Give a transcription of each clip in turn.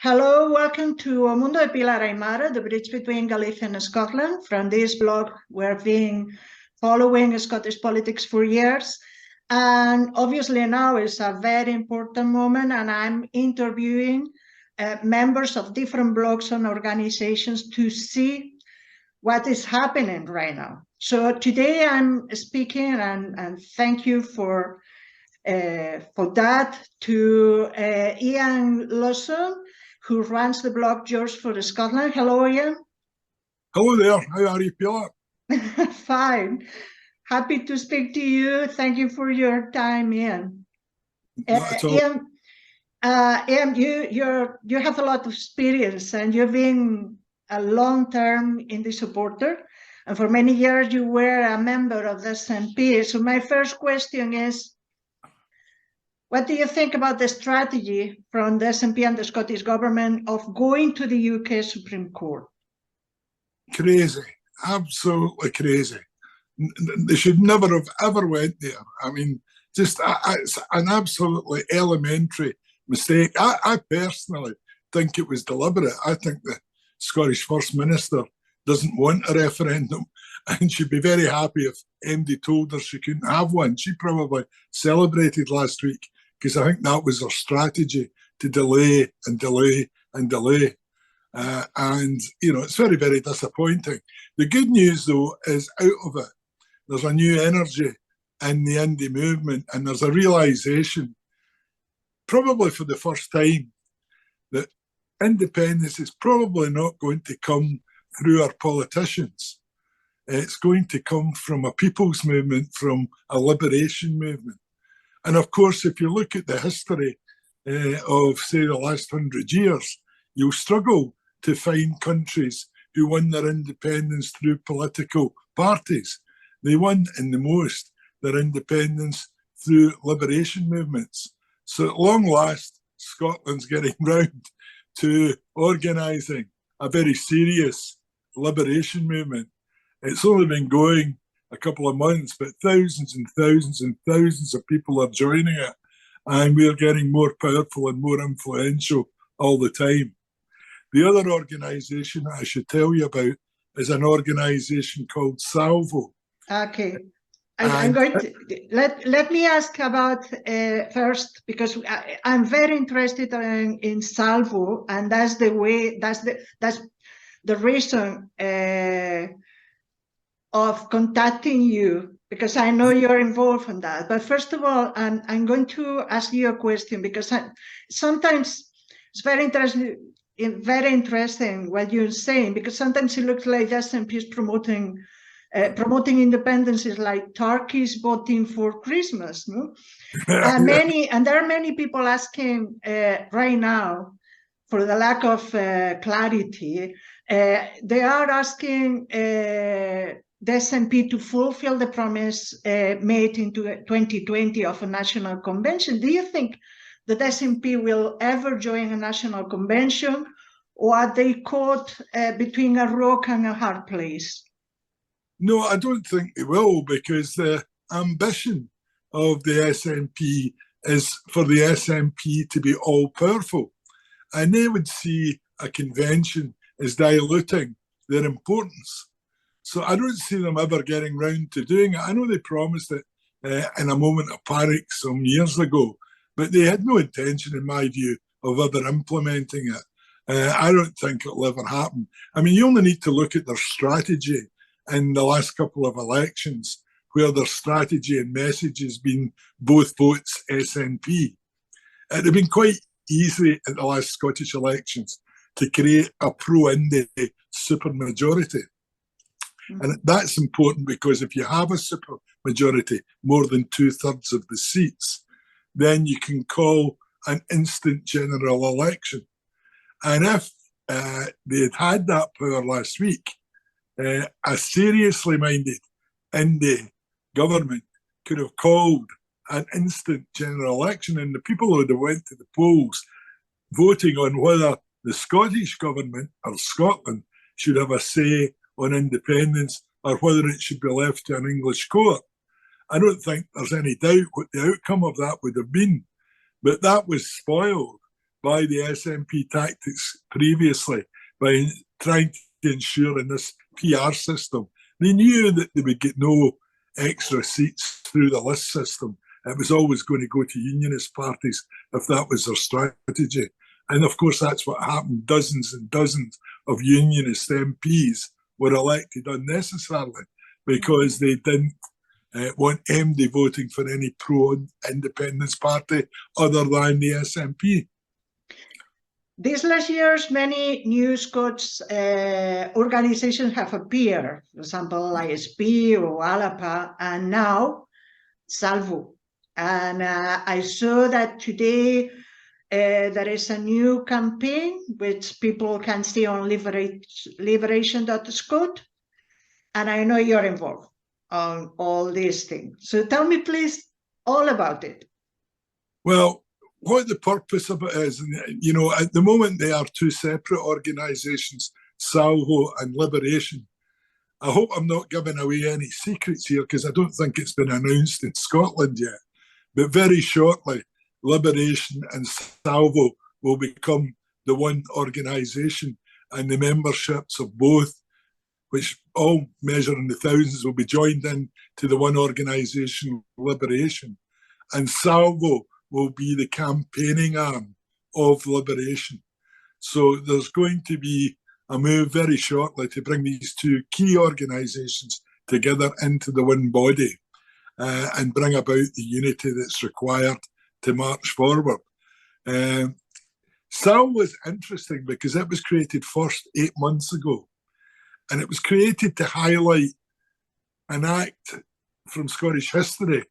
Hello, welcome to Mundo de Pilar-Aymara, the bridge between Galicia and Scotland. From this blog, we've been following Scottish politics for years. And obviously now is a very important moment, and I'm interviewing members of different blogs and organizations to see what is happening right now. So today I'm speaking, and thank you for that, to Iain Lawson, who runs the blog George for Scotland. Hello, Iain. Hello there. How are you, Pilar? Fine. Happy to speak to you. Thank you for your time, Iain. Iain, you have a lot of experience, and you've been a long term in the supporter, and for many years you were a member of the SNP. So my first question is, what do you think about the strategy from the SNP and the Scottish government of going to the UK Supreme Court? Crazy, absolutely crazy. They should never have ever went there. I mean, just it's an absolutely elementary mistake. I personally think it was deliberate. I think the Scottish First Minister doesn't want a referendum, and she'd be very happy if MD told her she couldn't have one. She probably celebrated last week, because I think that was her strategy, to delay and delay and delay. And, you know, it's very, very disappointing. The good news, though, is out of it, there's a new energy in the indie movement, and there's a realisation, probably for the first time, that independence is probably not going to come through our politicians. It's going to come from a people's movement, from a liberation movement. And of course, if you look at the history of, say, the last 100 years, you'll struggle to find countries who won their independence through political parties. They won, in the most, their independence through liberation movements. So at long last, Scotland's getting round to organising a very serious liberation movement. It's only been going a couple of months, but thousands and thousands and thousands of people are joining it, and we're getting more powerful and more influential all the time. The other organisation I should tell you about is an organisation called SALVO. Okay, I'm going to let me ask about first, because I'm very interested in SALVO, and that's the way, that's the reason of contacting you, because I know you're involved in that. But first of all, I'm going to ask you a question, because sometimes it's very interesting what you're saying, because sometimes it looks like SNP is promoting independence is like turkeys voting for Christmas, no? And there are many people asking right now, for the lack of clarity, they are asking the SNP to fulfill the promise made in 2020 of a national convention. Do you think that SNP will ever join a national convention, or are they caught between a rock and a hard place? No, I don't think they will, because the ambition of the SNP is for the SNP to be all-powerful. And they would see a convention as diluting their importance. So I don't see them ever getting round to doing it. I know they promised it in a moment of panic some years ago, but they had no intention, in my view, of ever implementing it. I don't think it'll ever happen. I mean, you only need to look at their strategy in the last couple of elections, where their strategy and message has been both votes SNP. It had been quite easy at the last Scottish elections to create a pro-Indie supermajority. And that's important, because if you have a supermajority, more than 2/3 of the seats, then you can call an instant general election. And if they had had that power last week, a seriously minded Indie government could have called an instant general election, and the people who would have went to the polls voting on whether the Scottish government or Scotland should have a say on independence, or whether it should be left to an English court. I don't think there's any doubt what the outcome of that would have been, but that was spoiled by the SNP tactics previously, by trying to ensure in this PR system. They knew that they would get no extra seats through the list system. It was always going to go to unionist parties if that was their strategy. And of course, that's what happened. Dozens and dozens of unionist MPs were elected unnecessarily because they didn't want MD voting for any pro-independence party other than the SNP. These last years, many new Scots organizations have appeared, for example, ISP or ALAPA, and now SALVO. And I saw that today there is a new campaign which people can see on liberation.scot, and I know you're involved on all these things. So tell me, please, all about it. Well, what the purpose of it is, you know, at the moment they are two separate organisations, SALVO and Liberation. I hope I'm not giving away any secrets here because I don't think it's been announced in Scotland yet. But very shortly, Liberation and SALVO will become the one organisation, and the memberships of both, which all measure in the thousands, will be joined in to the one organisation, Liberation. And SALVO will be the campaigning arm of Liberation. So there's going to be a move very shortly to bring these two key organisations together into the one body and bring about the unity that's required to march forward. SALVO was interesting because it was created first 8 months ago, and it was created to highlight an act from Scottish history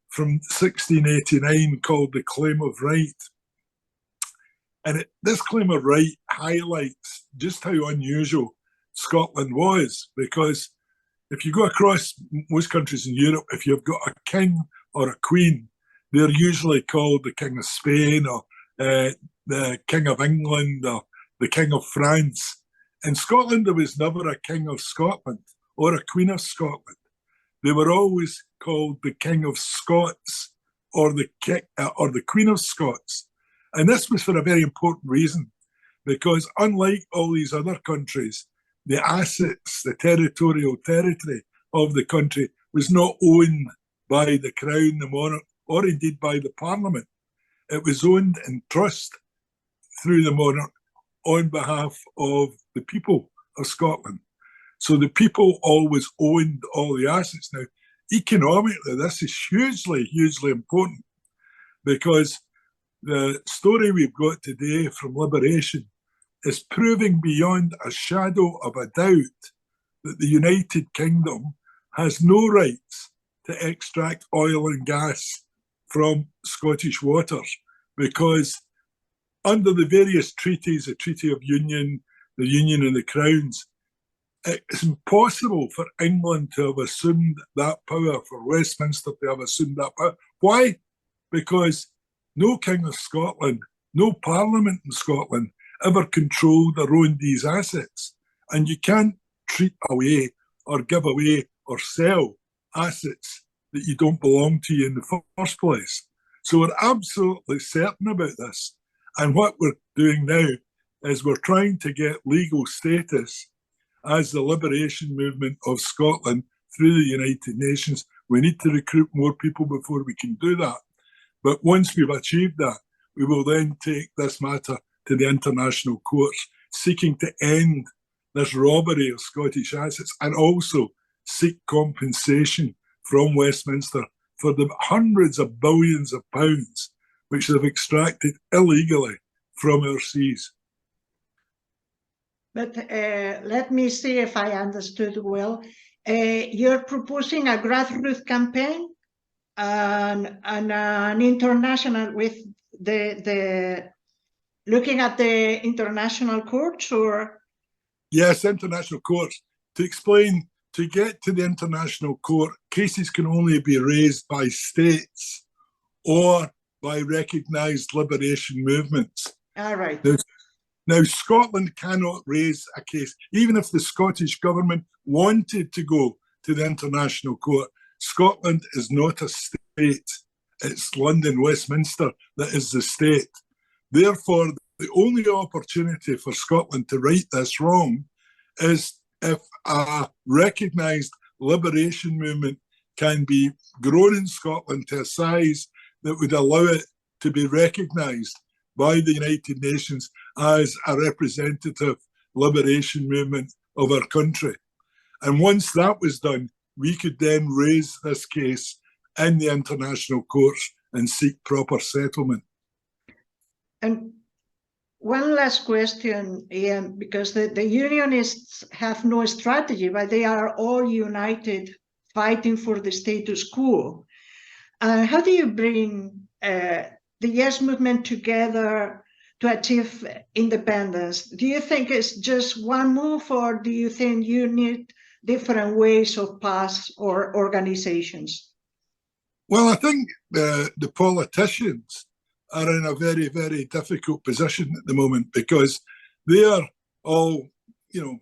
from 1689 called the Claim of Right. And this Claim of Right highlights just how unusual Scotland was, because if you go across most countries in Europe, if you've got a king or a queen, they're usually called the King of Spain or the King of England or the King of France. In Scotland, there was never a King of Scotland or a Queen of Scotland. They were always called the King of Scots or the Queen of Scots. And this was for a very important reason, because unlike all these other countries, the assets, the territorial territory of the country was not owned by the Crown, the monarch, or indeed by the Parliament. It was owned in trust through the monarch on behalf of the people of Scotland. So the people always owned all the assets. Now, economically, this is hugely, hugely important, because the story we've got today from Liberation is proving beyond a shadow of a doubt that the United Kingdom has no rights to extract oil and gas from Scottish waters, because under the various treaties, the Treaty of Union, the Union and the Crowns, it's impossible for England to have assumed that power, for Westminster to have assumed that power. Why? Because no King of Scotland, no Parliament in Scotland ever controlled or owned these assets. And you can't treat away or give away or sell assets that you don't belong to you in the first place. So we're absolutely certain about this. And what we're doing now is we're trying to get legal status as the liberation movement of Scotland through the United Nations. We need to recruit more people before we can do that. But once we've achieved that, we will then take this matter to the international courts, seeking to end this robbery of Scottish assets and also seek compensation from Westminster for the hundreds of billions of pounds which they've extracted illegally from our seas. But let me see if I understood well. You're proposing a grassroots campaign and an international with the looking at the international courts, or? Yes, international courts. To explain, to get to the international court, cases can only be raised by states or by recognised liberation movements. All right. Now, Scotland cannot raise a case, even if the Scottish government wanted to go to the international court. Scotland is not a state. It's London, Westminster that is the state. Therefore, the only opportunity for Scotland to right this wrong is if a recognised liberation movement can be grown in Scotland to a size that would allow it to be recognised by the United Nations as a representative liberation movement of our country. And once that was done, we could then raise this case in the international courts and seek proper settlement. And one last question, Iain, because the Unionists have no strategy, but they are all united fighting for the status quo. How do you bring the Yes movement together to achieve independence? Do you think it's just one move, or do you think you need different ways of paths or organizations? Well, I think the politicians are in a very, very difficult position at the moment, because they are all,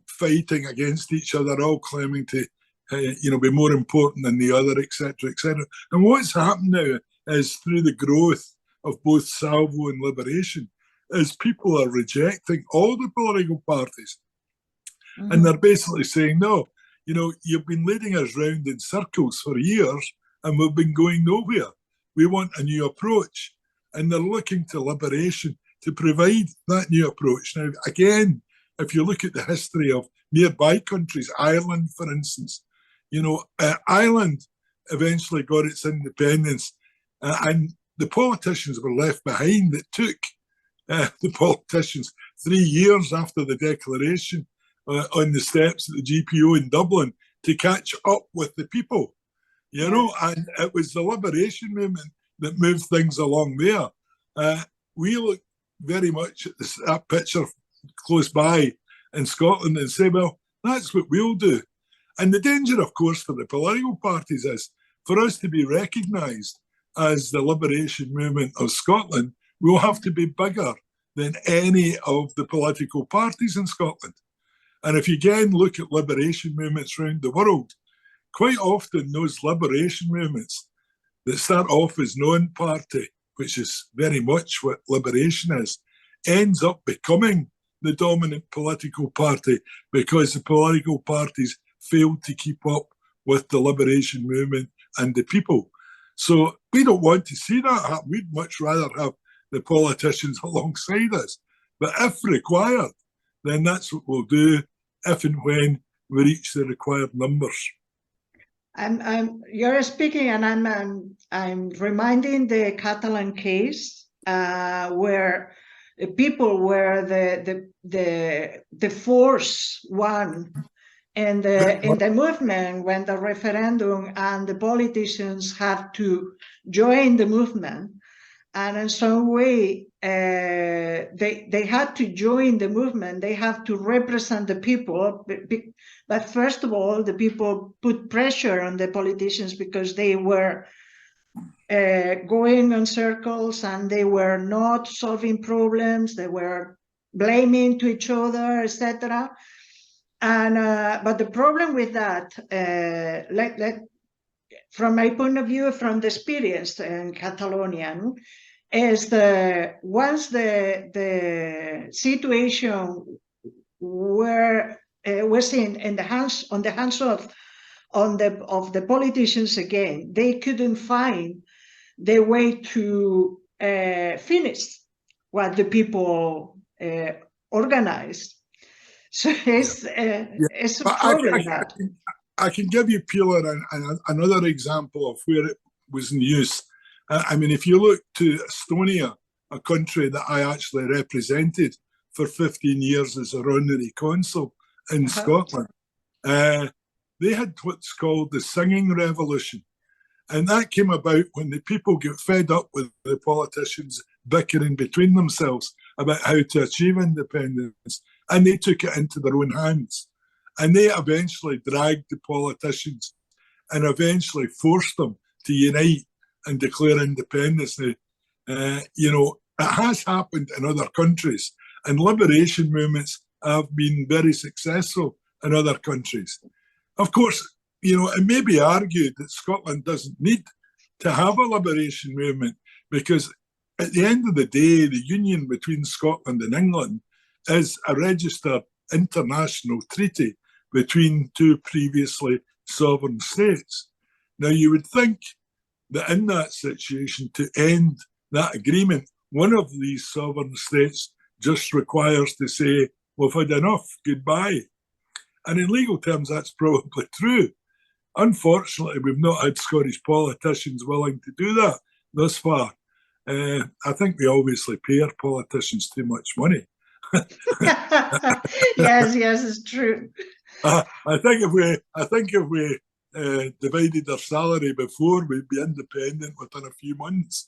fighting against each other, all claiming to, be more important than the other, etc., etc. And what's happened now is, through the growth of both Salvo and Liberation, is people are rejecting all the political parties. Mm-hmm. And they're basically saying, no, you've been leading us round in circles for years and we've been going nowhere. We want a new approach. And they're looking to Liberation to provide that new approach. Now, again, if you look at the history of nearby countries, Ireland, for instance, Ireland eventually got its independence, and the politicians were left behind. It took the politicians 3 years after the declaration on the steps at the GPO in Dublin to catch up with the people, and it was the Liberation movement that moved things along there. We look very much at that picture close by in Scotland and say, well, that's what we'll do. And the danger, of course, for the political parties is for us to be recognised as the liberation movement of Scotland, we'll have to be bigger than any of the political parties in Scotland. And if you again look at liberation movements around the world, quite often those liberation movements that start off as non-party, which is very much what liberation is, ends up becoming the dominant political party because the political parties failed to keep up with the liberation movement and the people. So we don't want to see that happen. We'd much rather have the politicians alongside us. But if required, then that's what we'll do if and when we reach the required numbers. You're speaking, and I'm reminding the Catalan case where people were the force one in the movement when the referendum, and the politicians had to join the movement, and in some way they had to join the movement. They have to represent the people. But first of all, the people put pressure on the politicians because they were going in circles and they were not solving problems. They were blaming to each other, etc. And but the problem with that, from my point of view, from the experience in Catalonia, is once the situation was in the hands of the politicians again, they couldn't find the way to finish what the people organized. So it's a problem. I can give you, Pilar, another example of where it was in use. I mean, if you look to Estonia, a country that I actually represented for 15 years as an honorary consul in Scotland, they had what's called the singing revolution. And that came about when the people get fed up with the politicians bickering between themselves about how to achieve independence, and they took it into their own hands. And they eventually dragged the politicians and eventually forced them to unite and declare independence. Now, it has happened in other countries, and liberation movements have been very successful in other countries. Of course, it may be argued that Scotland doesn't need to have a liberation movement because at the end of the day, the union between Scotland and England is a registered international treaty between two previously sovereign states. Now, you would think that in that situation, to end that agreement, one of these sovereign states just requires to say, we've had enough, goodbye. And in legal terms, that's probably true. Unfortunately, we've not had Scottish politicians willing to do that thus far. I think we obviously pay our politicians too much money. Yes, it's true. I think if we divided their salary before, we'd be independent within a few months,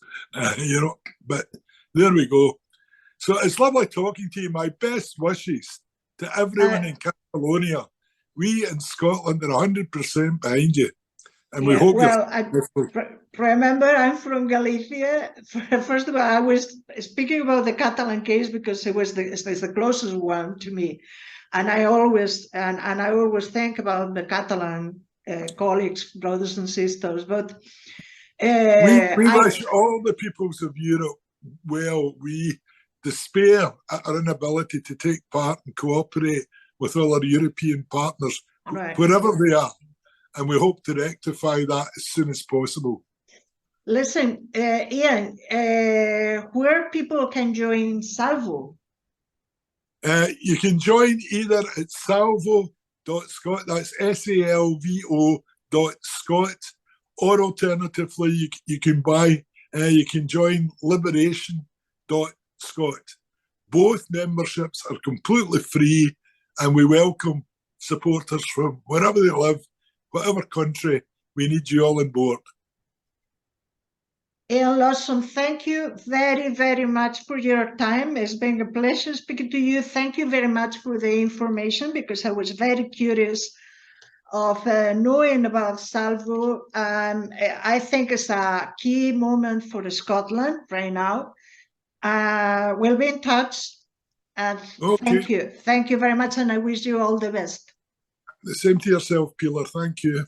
But there we go. So it's lovely talking to you. My best wishes to everyone in Catalonia. We in Scotland are 100% behind you. And we hope remember, I'm from Galicia. First of all, I was speaking about the Catalan case because it's the closest one to me. And I always think about the Catalan colleagues, brothers and sisters. But we wish all the peoples of Europe well. We despair at our inability to take part and cooperate with all our European partners, wherever they are. And we hope to rectify that as soon as possible. Listen, Iain, where people can join SALVO? You can join either at salvo.scot, that's SALVO.scot, or alternatively, you can join liberation.scot. Both memberships are completely free, and we welcome supporters from wherever they live, whatever country. We need you all on board. Iain Lawson, thank you very, very much for your time. It's been a pleasure speaking to you. Thank you very much for the information, because I was very curious of knowing about SALVO. I think it's a key moment for Scotland right now. We'll be in touch. And thank you very much, and I wish you all the best. The same to yourself, Pilar. Thank you.